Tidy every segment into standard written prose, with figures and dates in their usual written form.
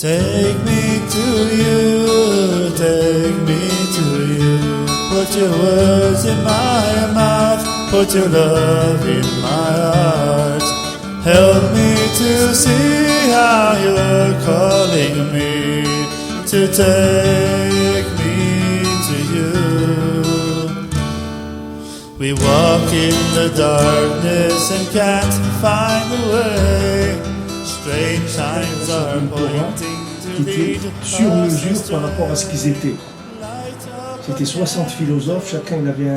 Take me to you, take me to you. Put your words in my mouth, put your love in my heart. Help me to see how you're calling me to take me to you. We walk in the darkness and can't find the way. Strange signs are pointing to Qui était sur mesure par rapport à ce qu'ils étaient. C'était 60 philosophes, chacun il avait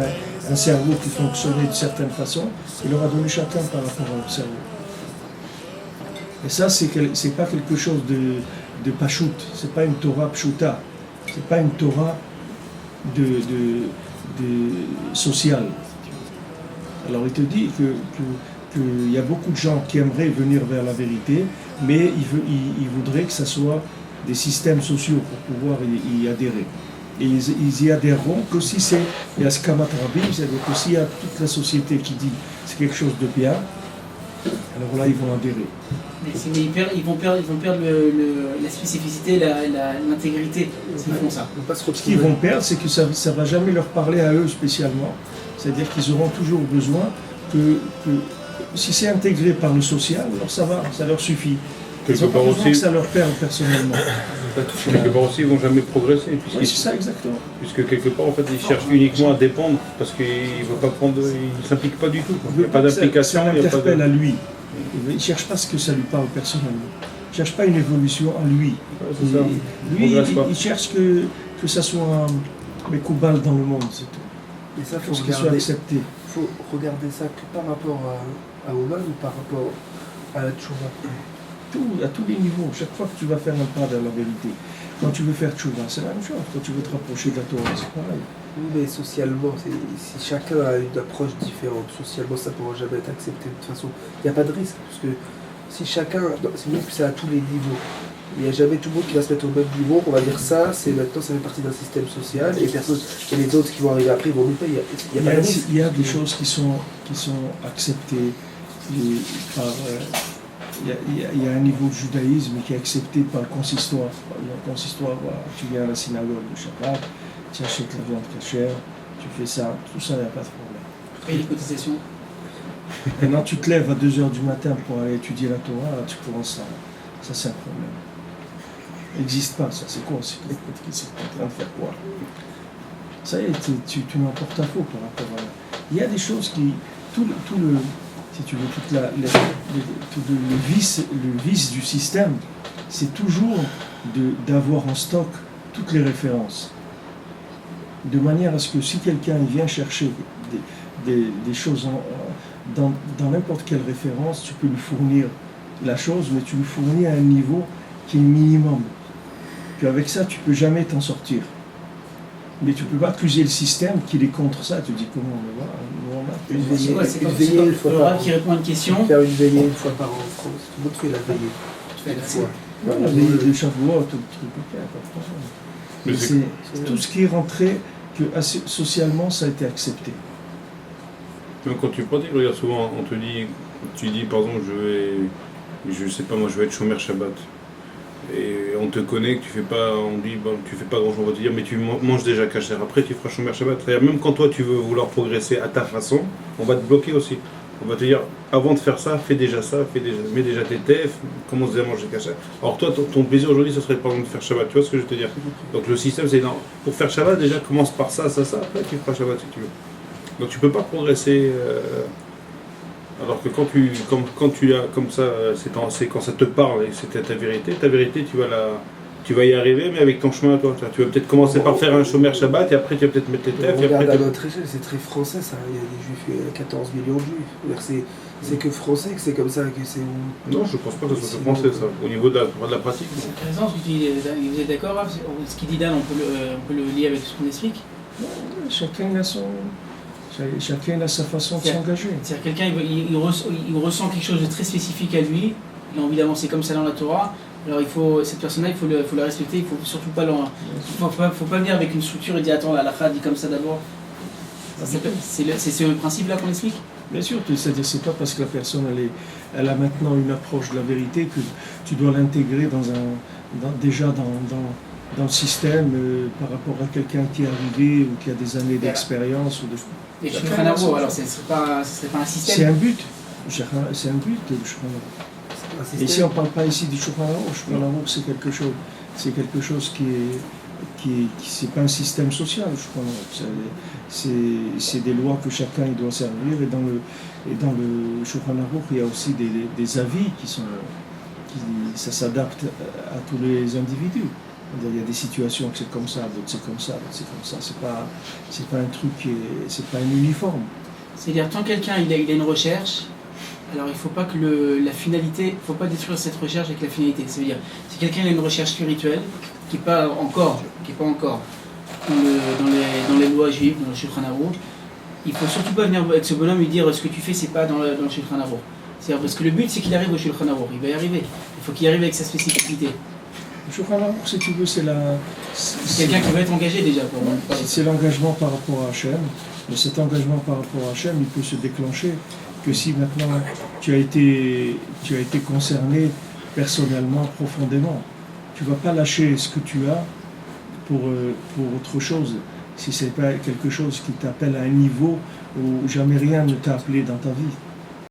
un cerveau qui fonctionnait de certaine façon, il leur a donné chacun par rapport à leur cerveau. Et ça, c'est pas quelque chose de pachout, c'est pas une Torah pshuta, c'est pas une Torah de sociale. Alors il te dit qu'il y a beaucoup de gens qui aimeraient venir vers la vérité, mais ils voudraient que ce soit des systèmes sociaux pour pouvoir y adhérer. Et ils y adhéreront que si il y a Skamat Rabbi, c'est-à-dire que s'il y a toute la société qui dit c'est quelque chose de bien, alors là ils vont adhérer. Mais ils vont perdre la spécificité, l'intégrité s'ils font ça. Ce qu'ils vont perdre, c'est que ça ne va jamais leur parler à eux spécialement. C'est-à-dire qu'ils auront toujours besoin que si c'est intégré par le social, alors ça leur suffit. Ils n'ont pas besoin que ça leur perde personnellement. Quelque part aussi, ils ne vont jamais progresser. Oui, c'est ça exactement. Puisque quelque part, en fait, ils cherchent uniquement à dépendre parce qu'ils ne s'impliquent pas du tout. Il n'y a pas d'implication. Ça l'interpelle à lui. Il ne cherche pas ce que ça lui parle personnellement. Il ne cherche pas une évolution à lui. Ouais, lui, il cherche que ça soit mais Koubal dans le monde, c'est tout. Et ça, faut qu'il soit accepté. Il faut regarder ça que par rapport à Oman ou par rapport à la Tchouva. À tous les niveaux, chaque fois que tu vas faire un pas vers la vérité, quand tu veux faire Tchouva, c'est la même chose. Quand tu veux te rapprocher de la Torah, c'est pareil. Mais socialement, si chacun a une approche différente, socialement ça ne pourra jamais être accepté. De toute façon, il n'y a pas de risque, parce que si chacun, c'est mieux que c'est à tous les niveaux. Il n'y a jamais tout le monde qui va se mettre au même niveau, on va dire ça, maintenant ça fait partie d'un système social, et les autres qui vont arriver après, ils vont nous payer. Il y a des choses qui sont acceptées par... Il y a un niveau de judaïsme qui est accepté par le consistoire. Le consistoire, voilà, tu viens à la synagogue de Shabbat, tu achètes la viande cachère, tu fais ça, tout ça, il n'y a pas de problème. Et les cotisations. Maintenant, tu te lèves à 2h du matin pour aller étudier la Torah, là, tu commences à... Ça, c'est un problème. Ça n'existe pas, ça. C'est quoi? C'est en train de faire quoi? Ça y est, tu mets en porte-à-faux par rapport à... Il y a des choses qui... Si tu veux, le vice du système, c'est toujours d'avoir en stock toutes les références. De manière à ce que si quelqu'un vient chercher des choses dans n'importe quelle référence, tu peux lui fournir la chose, mais tu lui fournis à un niveau qui est minimum. Puis avec ça, tu ne peux jamais t'en sortir. Mais tu ne peux pas accuser le système qu'il est contre ça. Tu dis comment on va une veillée une fois par an. Qui répond à une question. Faire une veillée une fois par an en France. Tout le monde fait la veillée. Tu fais la fois. La veillée de Shavuot, tout le truc. C'est tout ce qui est rentré, que socialement ça a été accepté. Quand tu pratiques, regarde, souvent tu dis par exemple je sais pas moi, je vais être chômeur Shabbat. Et on te connaît, que tu fais pas, on dit tu fais pas grand chose, on va te dire mais tu manges déjà cachère, après tu feras chômeur Shabbat. C'est-à-dire même quand toi tu veux vouloir progresser à ta façon, on va te bloquer aussi. On va te dire avant de faire ça, mets déjà tes tefs, commence déjà à manger cachère. Alors toi ton plaisir aujourd'hui ce serait par exemple de faire Shabbat, tu vois ce que je veux te dire. Donc le système c'est non, pour faire Shabbat déjà commence par ça, après tu feras Shabbat si tu veux. Donc tu peux pas progresser. Alors que quand tu as comme ça, c'est quand ça te parle et c'est ta vérité tu vas y arriver, mais avec ton chemin, toi. Tu vas peut-être commencer par faire un chômeur Shabbat et après tu vas peut-être mettre tes tefs. Regarde à notre échelle, c'est très français ça. Il y a des juifs, il y a 14 millions de juifs. C'est que français que c'est comme ça que c'est. Non, je pense pas que ce soit français ça. Au niveau de la pratique. C'est intéressant ce que tu dis. Vous êtes d'accord hein, ce qu'il dit Dan, on peut le lier avec ce qu'on explique. Chacun a sa façon de s'engager. C'est-à-dire quelqu'un il ressent quelque chose de très spécifique à lui, il a envie d'avancer comme ça dans la Torah, alors cette personne-là il faut la respecter, il ne faut surtout pas faut pas venir avec une structure et dire attends la halakha dit comme ça d'abord. C'est ce principe-là qu'on explique. Bien sûr, c'est-à-dire c'est pas parce que la personne elle a maintenant une approche de la vérité que tu dois l'intégrer déjà dans le système par rapport à quelqu'un qui est arrivé ou qui a des années d'expérience. Et Shulchan Aruch, alors ce serait pas un système. C'est un but. C'est un but de Shulchan Aruch. Et ici on ne parle pas ici du Shulchan Aruch. Shulchan Aruch c'est quelque chose qui c'est pas un système social, je crois. C'est des lois que chacun il doit servir et dans le Shulchan Aruch il y a aussi des avis ça s'adapte à tous les individus. Il y a des situations que c'est comme ça, d'autres c'est comme ça, d'autres c'est comme ça. C'est pas un truc c'est pas un uniforme. C'est-à-dire tant quelqu'un il a une recherche, alors il ne faut pas que la finalité, il ne faut pas détruire cette recherche avec la finalité. C'est-à-dire si quelqu'un a une recherche spirituelle qui n'est pas encore dans les lois juives, dans le Shulchan Aruch, il ne faut surtout pas venir avec ce bonhomme lui dire ce que tu fais c'est pas dans le Shulchan Aruch. C'est-à-dire parce que le but c'est qu'il arrive au Shulchan Aruch, il va y arriver. Il faut qu'il arrive avec sa spécificité. Le Shulchan Aruch, si tu veux, c'est quelqu'un qui va être engagé déjà pour moi. C'est l'engagement par rapport à Hachem. Mais cet engagement par rapport à Hachem, il peut se déclencher que si maintenant tu as été concerné personnellement, profondément. Tu ne vas pas lâcher ce que tu as pour autre chose. Si ce n'est pas quelque chose qui t'appelle à un niveau où jamais rien ne t'a appelé dans ta vie.